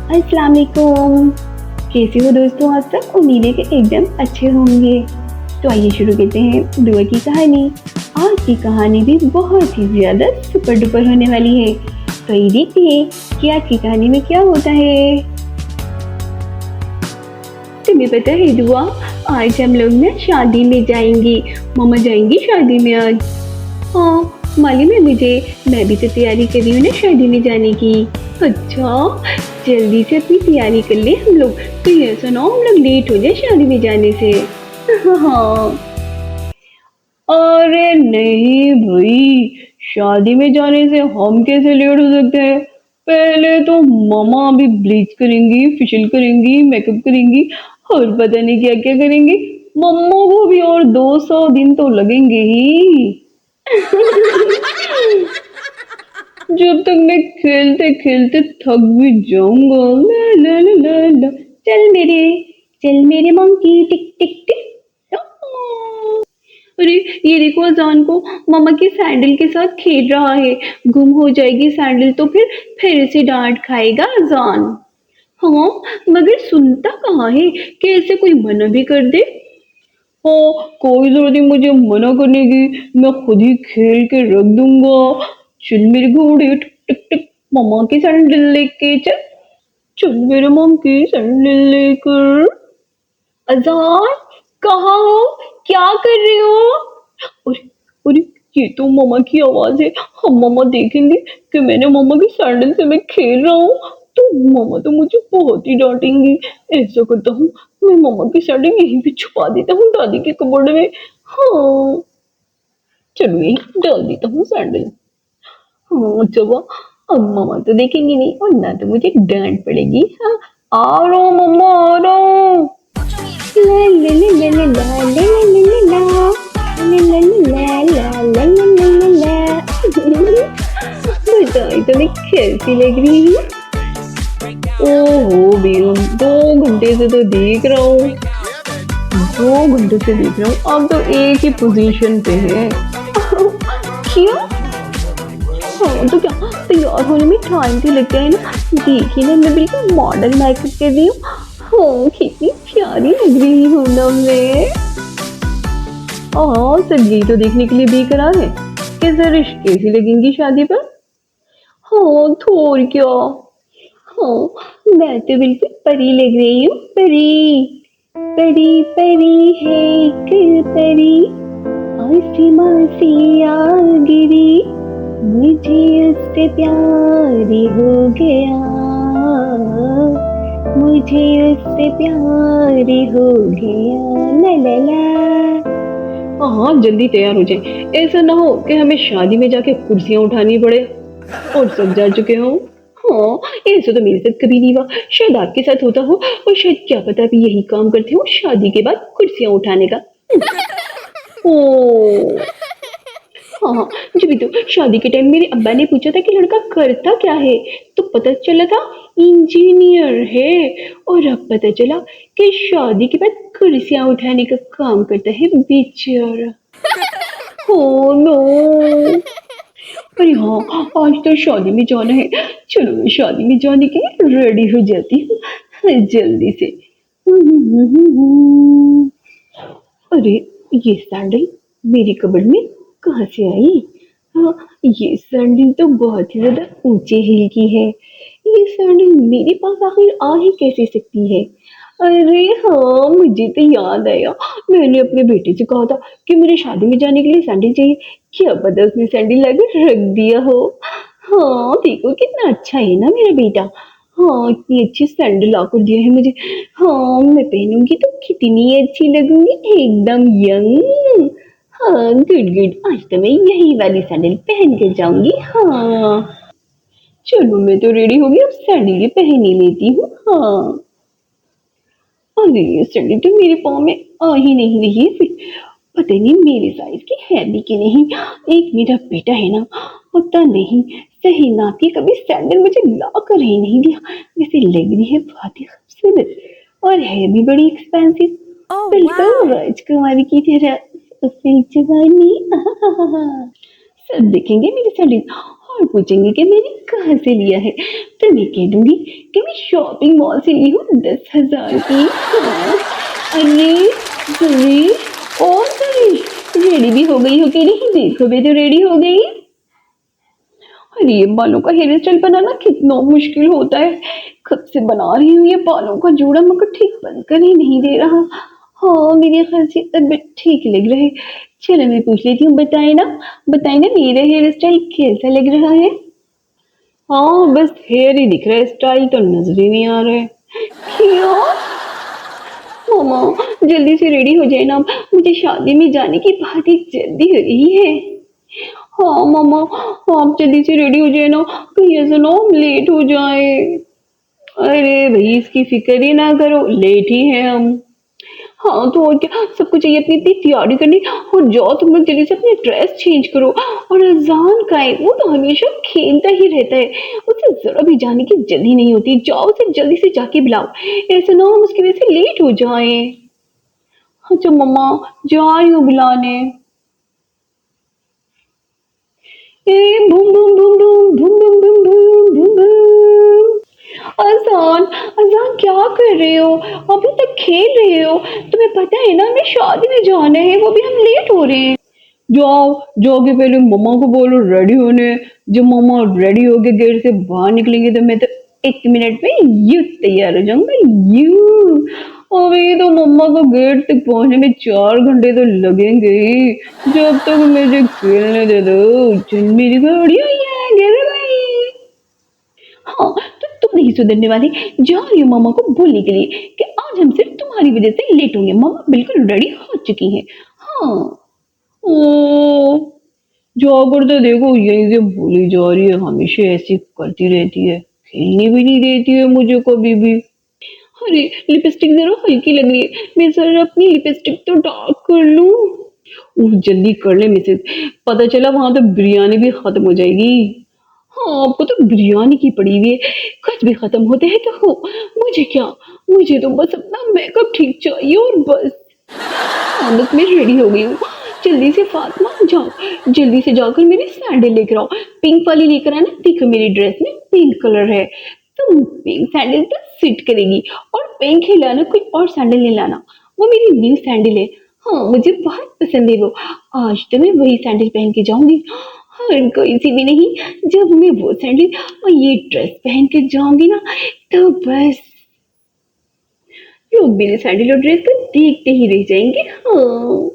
अस्सलाम वालेकुम। कैसे हो दोस्तों आप सब? उम्मीद है कि एकदम अच्छे होंगे। तो आइए शुरू करते हैं दुआ की कहानी। आज की कहानी भी बहुत ही ज़्यादा सुपर डुपर होने वाली है। तो ये देखते हैं कि आज की कहानी में क्या होता है। तुम्हें पता है दुआ, आज हम लोग ना शादी में जाएंगे। मामा जाएंगी शादी में आज। हाँ, मालूम है मुझे। मैं भी तो तैयारी कर रही हूँ ना शादी में जाने की। अच्छा, जल्दी से अपनी तैयारी कर ले हम लोग। कहीं ऐसा ना हो हम लोग लेट हो जाए शादी में जाने से। हाँ। अरे नहीं भाई, शादी में जाने से हम कैसे लेट हो सकते हैं। पहले तो मामा अभी ब्लीच करेंगी, फेशियल करेंगी, मेकअप करेंगी और पता नहीं क्या क्या करेंगी। मम्मा को भी और 200 दिन तो लगेंगे ही। जब तक मैं खेलते खेलते थक भी जाऊंगा। ला ला ला ला ला। चल मेरे, चल मेरे मंकी टिक टिक टिक। अरे ये देखो अजान को, मामा की सैंडल के साथ खेल रहा है। गुम हो जाएगी सैंडल तो फिर से डांट खाएगा अजान। हाँ, मगर सुनता कहाँ है। कैसे कोई मना भी कर दे। हाँ, कोई जरूरत नहीं मुझे मना करने की। मैं खुद ही खेल के रख दूंगा। चल मेरे घोड़े टिक टिक टिक। मामा की सैंडल लेके चल। चल मेरे मामा की सैंडल लेकर। अजान, कहाँ हो? क्या कर रहे हो? अरे अरे, ये तो मामा की आवाज है। हम मामा देखेंगे कि मैंने मामा की सैंडल से मैं खेल रहा हूँ तो मामा तो मुझे बहुत ही डांटेंगी। ऐसा करता हूँ, मैं मामा की सैंडल यहीं पे छुपा देता हूँ दादी के कपबोर्ड में। हाँ, चलो यहीं डाल देता हूँ सैंडल। हाँ चलो, अब मामा तो देखेंगे नहीं और ना तो मुझे डांट पड़ेगी। हाँ, आ रहा हूँ मम्मा, आ रहा हूँ। ला ला ला ला ला ला ला ला ला ला ला ला ला ला ला ला। बताओ तो मैं कैसी लग रही हूँ? ओहो बेगम, 2 घंटे से तो देख रहा हूँ। 2 घंटे से देख रहा हूँ, अब तो एक ही पोजीशन पे है। क्या? हाँ तो क्या, तैयार होने में टाइम तो लगता है ना। देखिए ना, मैं बिल्कुल मॉडल मेकअप कर रही हूँ। हाँ, कितनी प्यारी लग रही हूँ ना मैं। हाँ, सब यही तो देखने के लिए बेकरार है। कैसे रिश्ते कैसी लगेंगी शादी पर। हाँ तो और क्या। हाँ, मैं तो बिल्कुल परी लग रही हूँ, परी। परी परी है एक परी, आसमां से आ गिरी, मुझे उससे प्यार हो गया, मुझे उससे प्यार हो गया। ला ला ला। हाँ जल्दी तैयार हो जाए। ऐसा ना हो कि हमें शादी में जाके कुर्सियां उठानी पड़े और सब जा चुके हो। हाँ, ऐसा तो मेरे साथ कभी नहीं हुआ। शायद आपके साथ होता हो और शायद क्या पता अभी यही काम करते हो शादी के बाद कुर्सियां उठाने का। ओ हाँ हाँ, जी भी तो शादी के टाइम मेरे अब्बा ने पूछा था कि लड़का करता क्या है, तो पता चला था इंजीनियर है। और अब पता चला कि शादी के बाद कुर्सियां उठाने का काम करता है बेचारा। हो नो। अरे हाँ, आज तो शादी में जाना है। चलो मैं शादी में जाने के लिए रेडी हो जाती हूँ जल्दी से। अरे, ये सैंडल मेरी कबर्ड में कहाँ से आई? हाँ, ये सैंडल तो बहुत ही ज्यादा ऊंचे हील की है। ये सैंडल मेरे पास आखिर आ ही कैसे सकती है? अरे हाँ, मुझे तो याद आया। मैंने अपने बेटे से कहा था कि मुझे शादी में जाने के लिए सैंडल चाहिए। क्या पता उसने सैंडल लाकर रख दिया हो। हाँ, देखो कितना अच्छा है ना मेरा बेटा। हाँ, इतनी अच्छी सैंडल लाकर दिया है मुझे। हाँ, मैं पहनूंगी तो कितनी अच्छी लगूंगी, एकदम यंग। हाँ, गुड गुड, आज तो मैं यही वाली सैंडल पहन के जाऊंगी। हाँ, चलो मैं तो रेडी हो गई, अब सैंडल ही पहन ही लेती हूँ। हाँ, अरे ये सैंडल तो मेरे पाँव में आ ही नहीं रही है फिर। पता नहीं मेरे साइज की है भी कि नहीं। एक मेरा बेटा है ना, पता नहीं सही नाप की कभी सैंडल मुझे ला कर ही नहीं दिया। वैसे लग रही है बहुत ही खूबसूरत और है भी बड़ी एक्सपेंसिव। Oh, बिल्कुल wow. राजकुमारी की तरह। उससे जवानी सब देखेंगे मेरी सैंडल। और पूछेंगे कि मैंने कहाँ से लिया है, तो मैं कह दूंगी कि मैं शॉपिंग मॉल से ली हूँ 10,000 की। हाँ, अरे अरे और तुम रेडी भी हो गई हो कि नहीं? देखो मैं तो रेडी हो गई। अरे ये बालों का हेयर स्टाइल बनाना कितना मुश्किल होता है। कब से बना रही हूँ ये बालों का जोड़ा, मगर ठीक बनकर ही नहीं दे रहा। हाँ मेरे ख्याल से तबीयत ठीक लग रहा है। चलो मैं पूछ लेती हूँ, बताए ना मेरा हेयर स्टाइल कैसा लग रहा है? हाँ बस हेयर ही दिख रहा है, स्टाइल तो नजर ही नहीं आ रहा है। क्यों? मामा जल्दी से रेडी हो जाए ना, मुझे शादी में जाने की बहुत ही जल्दी हो रही है। हाँ मामा, आप जल्दी से रेडी हो जाए ना, कहीं ऐसा ना हम लेट हो जाए। अरे भाई इसकी फिक्र ही ना करो, लेट ही है हम। हाँ तो और क्या, सबको चाहिए अपनी अपनी तैयारी करनी। और जाओ तुम लोग जल्दी से अपनी ड्रेस चेंज करो। और अजान का है, वो तो हमेशा खेलता ही रहता है, उसे जरा भी जाने की जल्दी नहीं होती। जाओ उसे जल्दी से जाके बुलाओ, ऐसे ना हम उसकी वजह से लेट हो जाए। अच्छा मम्मा, जा रही हूँ बुलाने। ए boom boom boom boom boom boom boom boom boom boom. अजान, अजान क्या कर रहे हो? अभी तक खेल रहे हो? तुम्हें पता है ना हमें शादी में जाना है, वो भी हम लेट हो रहे हैं। जाओ, जाओगे पहले मम्मा को बोलो रेडी होने। जब मम्मा रेडी होके गेट से बाहर निकलेंगे तो मैं तो 1 मिनट में यूं तैयार हो जाऊंगा, यूं। अभी तो मम्मा को गेट तक पहुंचने में 4 घंटे तो लगेंगे ही। जब तक मुझे खेलने दे दो। चल मेरी घोड़ियों ये गिर गई। हाँ तो तुम नहीं सुधरने वाले। जा रही हूँ मामा को बोलने के लिए कि आज हम सिर्फ तुम्हारी वजह से लेट होंगे। मामा बिल्कुल रेडी हो चुकी हैं। हाँ। ओ, जाकर तो देखो यहीं से भूली जा रही है, हमेशा ऐसी करती रहती है, खेलने भी नहीं देती है मुझे कभी भी। अरे लिपस्टिक जरा हल्की लग रही है, मैं जरा अपनी लिपस्टिक तो डार्क कर लूं। उफ जल्दी कर ले मिसेज, पता चला वहां तो बिरयानी भी खत्म हो जाएगी। हाँ आपको तो बिरयानी की पड़ी हुई है, कुछ भी खत्म होते हैं तो हो, मुझे क्या, मुझे तो बस अपना मेकअप ठीक चाहिए और बस। हाँ बस मैं रेडी हो गई हूँ। जल्दी से फातिमा जाओ, जल्दी से जाकर मेरी सैंडल लेकर आओ, पिंक वाली लेकर आना। देखो मेरी ड्रेस में पिंक कलर है, तो पिंक सैंडल तो फिट करेगी। और पिंक ही लाना, कोई और सैंडल नहीं लाना, वो मेरी न्यू सैंडल है। हाँ मुझे बहुत पसंद है वो। आज तो मैं वही सैंडल पहन के जाऊंगी, और कोई सी भी नहीं। जब मैं वो सैंडल और ये ड्रेस पहन के जाऊंगी ना, तो बस लोग मेरे सैंडल और ड्रेस को देखते ही रह जाएंगे। हाँ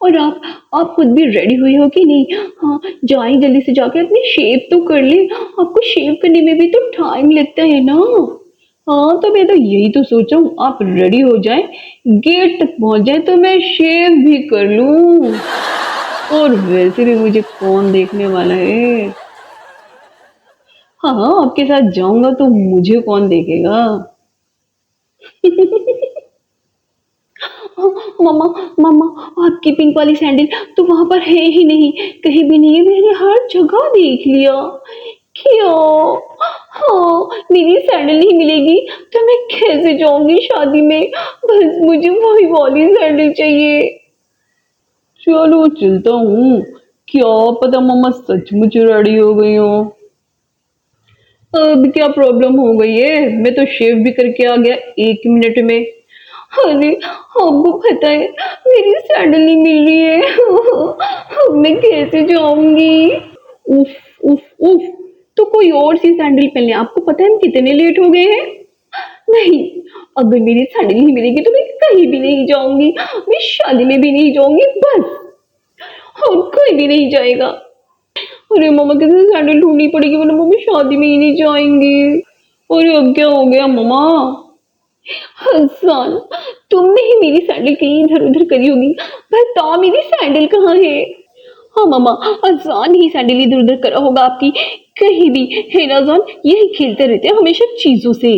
और आप खुद भी रेडी हुई हो कि नहीं? हाँ जाए जल्दी से जाकर अपनी शेव तो कर ले, आपको शेव करने में भी तो टाइम लगता है ना। हाँ तो मैं तो यही तो सोचा हूँ, आप रेडी हो जाए, गेट तक पहुंच जाए तो मैं शेव भी कर लूं। और वैसे भी मुझे कौन देखने वाला है। हाँ हाँ आपके साथ जाऊंगा तो मुझे कौन देखेगा। मम्मा, मम्मा आपकी पिंक वाली सैंडल तो वहां पर है ही नहीं, कहीं भी नहीं है, मैंने हर जगह देख लिया। क्यों? हाँ मेरी सैंडल नहीं मिलेगी तो मैं कैसे जाऊंगी शादी में? बस मुझे वही वाली सैंडल चाहिए। चलो चलता हूँ, क्या पता मम्मा सचमुच रेडी हो गई हो। अब क्या प्रॉब्लम हो गई है, मैं तो शेव भी करके आ गया 1 मिनट में। अरे आपको पता है मेरी सैंडल नहीं मिल रही है, अब मैं कैसे जाऊंगी? उफ उफ उफ, तो कोई और सी सैंडल पहन ले। आपको पता है हम कितने लेट हो गए हैं? नहीं, अगर मेरी सैंडल नहीं मिलेगी तो मैं कहीं भी नहीं जाऊंगी, मैं शादी में भी नहीं जाऊंगी, बस। और कोई भी नहीं जाएगा। अरे मामा किसी से सैंडल ढूंढनी पड़ेगी, वरना मम्मी शादी में ही नहीं जाएंगी। अरे अब क्या हो गया मामा? हसन, तुमने ही मेरी सैंडल कहीं इधर उधर करी होगी, बताओ मेरी सैंडल कहाँ है? हाँ मामा, अजान ही सैंडल इधर उधर करा होगा आपकी, कहीं भी। है ना अजान, यही खेलते रहते हैं हमेशा चीजों से।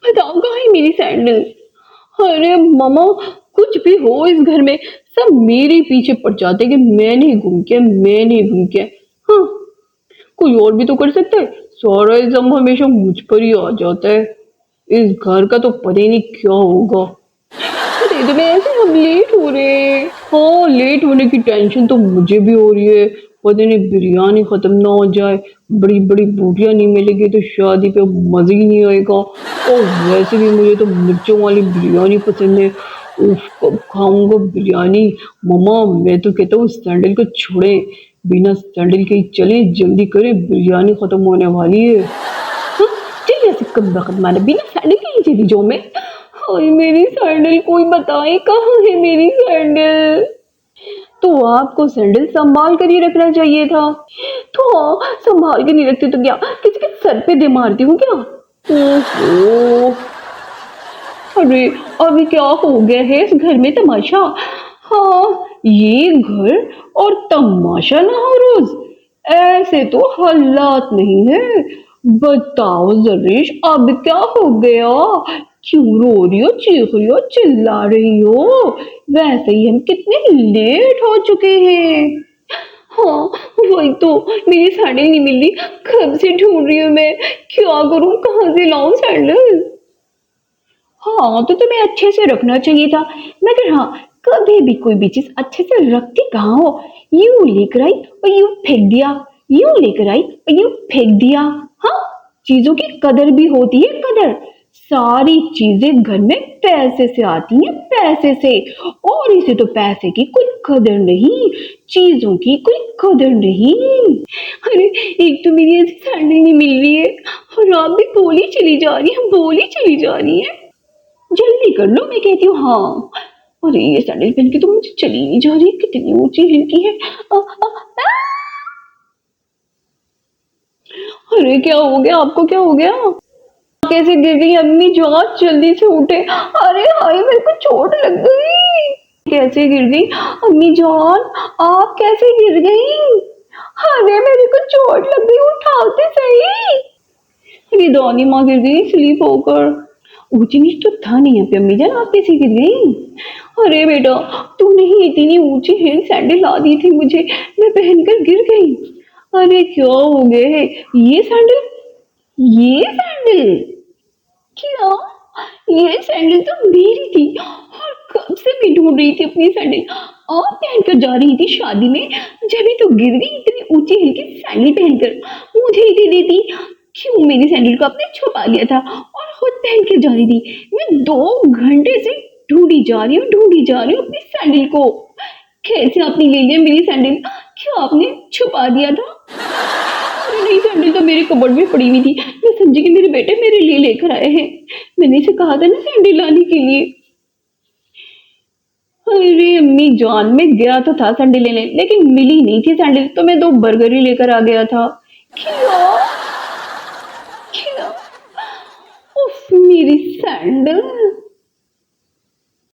बताओ कहाँ है मेरी सैंडल? अरे मामा कुछ भी हो इस घर में, सब मेरे पीछे पड़ जाते कि मैंने घूम के, मैंने घूम के। हाँ कोई और भी तो कर सकता है, सारा इल्जाम हमेशा मुझ पर ही आ जाता है। इस घर का तो पता ही नहीं क्या होगा। अरे तो मैं ऐसे हम लेट हो रहे हैं। हाँ लेट होने की टेंशन तो मुझे भी हो रही है, पता नहीं बिरयानी खत्म ना हो जाए, बड़ी बड़ी बूटियां नहीं मिलेगी तो शादी पे मजा ही नहीं आएगा। और वैसे भी मुझे तो मिर्चों वाली बिरयानी पसंद है। उफ, कब खाऊंगा बिरयानी। मम्मा मैं तो कहता हूँ सैंडल को छोड़े, बिना सैंडल के ही चले, जल्दी करें बिरयानी खत्म होने वाली है। हाँ, चल ऐसे कब वक्त मारे बिना सैंडल के ही चली जाऊं मैं। हाय मेरी सैंडल, कोई बताए कहाँ है मेरी सैंडल। तो आपको सैंडल संभाल कर ही रखना चाहिए था। तो हाँ, संभाल के नहीं रखती तो क्या किसी के सर पे दे मारती हूँ क्या। ओहो, अरे अभी क्या हो गया है इस घर में तमाशा। हाँ, ये घर और तमाशा ना हो रोज, ऐसे तो हालात नहीं है। बताओ जरीश, अब क्या हो गया, क्यों रो रही हो, चीख रही हो, चिल्ला रही हो। वैसे ही हम कितने लेट हो चुके हैं। हाँ, वही तो, मेरी सैंडल नहीं मिल रही, कब से ढूंढ रही हूँ मैं। क्या करूँ, कहाँ से लाऊं सैंडल। हाँ, तो तुम्हें अच्छे से रखना चाहिए था। मगर हाँ, कभी भी कोई भी चीज अच्छे से रखती कहाँ हो। यूं लेकर आई और यूं फेंक दिया, यूं लेकर आई और यूं फेंक दिया। हाँ, चीजों की कदर भी होती है, कदर। सारी चीजें घर में पैसे से आती हैं, पैसे से। और इसे तो पैसे की कोई कदर नहीं, चीजों की कोई कदर नहीं। अरे एक तो मेरी ऐसी सैंडल नहीं मिल रही है, और आप भी बोली चली जा रही है, बोली चली जा रही है। जल्दी कर लो, मैं कहती हूँ हाँ। अरे ये सैंडल पहन के तो मुझे चली नहीं जा रही, कितनी ऊंची हिल की है। अरे क्या हो गया आपको, क्या हो गया, कैसे गिर गई अम्मी जान, जल्दी से उठे। अरे हाय मेरे को चोट लग गई। कैसे गिर गई अम्मी जान, आप कैसे गिर गई। अरे मेरे को चोट लग गई, उठाते सही। अरे दादी माँ गिर गई स्लीप होकर। ऊंची नीच तो था नहीं यहाँ पे अम्मी जान, आप कैसे गिर गई। अरे बेटा, तूने ही इतनी ऊंची हिल सैंडल ला दी थी मुझे, मैं पहनकर गिर गई। अरे क्या हो गए है, ये सैंडल, ये सैंडल, क्या, ये सैंडल तो मेरी थी, और कब से मैं ढूंढ रही थी अपनी सैंडल। आप पहनकर जा रही थी शादी में, जब ही तो गिर गई इतनी ऊंची हिल की सैंडल पहनकर, मुझे ही दे देती। क्यों मेरी सैंडल को आपने छुपा लिया था और खुद पहन के जा रही थी। मैं 2 घंटे से ढूंढी जा रही हूँ अपनी सैंडल को। कैसे आपने ले लिया मेरी सैंडल, क्यों आपने छुपा दिया था। अरे नहीं, सैंडल तो मेरे कबर्ड में पड़ी हुई थी, मैं समझी कि मेरे बेटे मेरे लिए लेकर आए हैं। मैंने इसे कहा था ना सैंडल लाने के लिए। अरे अम्मी जान, मैं गया तो था सैंडल लेने, लेकिन मिली नहीं थी सैंडल, तो मैं 2 बर्गर ही लेकर आ गया था। क्या, क्या, उफ मेरी सैंडल।